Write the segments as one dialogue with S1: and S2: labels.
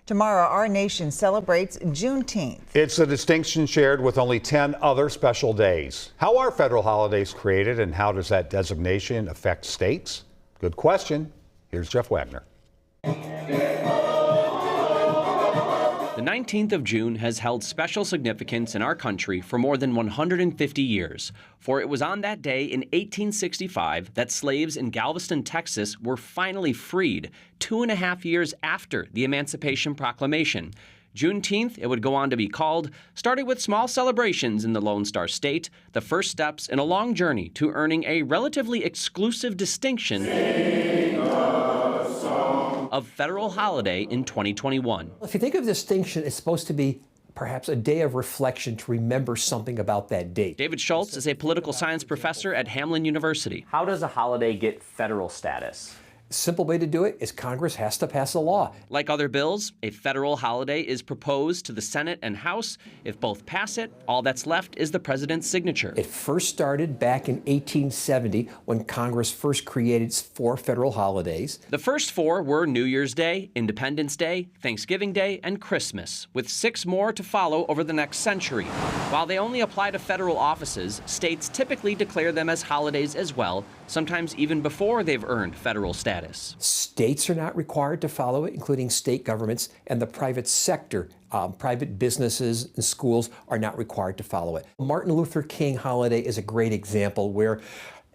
S1: Tomorrow, our nation celebrates Juneteenth.
S2: It's a distinction shared with only 10 other special days. How are federal holidays created, and how does that designation affect states? Good question. Here's Jeff Wagner.
S3: The 19th of June has held special significance in our country for more than 150 years, for it was on that day in 1865 that slaves in Galveston, Texas were finally freed, 2.5 years after the Emancipation Proclamation. Juneteenth, it would go on to be called, started with small celebrations in the Lone Star State, the first steps in a long journey to earning a relatively exclusive distinction of federal holiday in 2021.
S4: If you think of distinction, it's supposed to be perhaps a day of reflection to remember something about that date.
S3: David Schultz is a political science professor at Hamline University.
S5: How does a holiday get federal status?
S4: Simple way to do it is Congress has to pass a law.
S3: Like other bills, a federal holiday is proposed to the Senate and House. If both pass it, all that's left is the president's signature.
S4: It first started back in 1870 when Congress first created 4 federal holidays.
S3: The first 4 were New Year's Day, Independence Day, Thanksgiving Day, and Christmas, with 6 more to follow over the next century. While they only apply to federal offices, states typically declare them as holidays as well, sometimes even before they've earned federal status.
S4: States are not required to follow it, including state governments, and the private sector, private businesses and schools are not required to follow it. Martin Luther King holiday is a great example where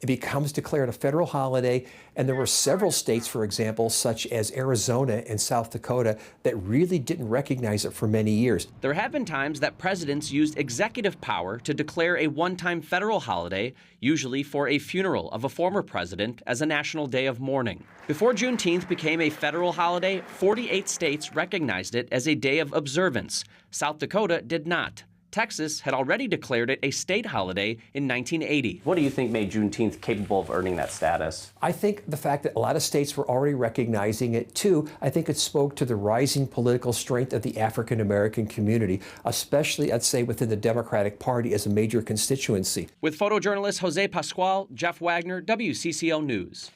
S4: it becomes declared a federal holiday, and there were several states, for example, such as Arizona and South Dakota, that really didn't recognize it for many years.
S3: There have been times that presidents used executive power to declare a one-time federal holiday, usually for a funeral of a former president, as a national day of mourning. Before Juneteenth became a federal holiday, 48 states recognized it as a day of observance. South Dakota did not. Texas had already declared it a state holiday in 1980.
S5: What do you think made Juneteenth capable of earning that status?
S4: I think the fact that a lot of states were already recognizing it too, I think it spoke to the rising political strength of the African American community, especially, I'd say, within the Democratic Party as a major constituency.
S3: With photojournalist Jose Pascual, Jeff Wagner, WCCO News.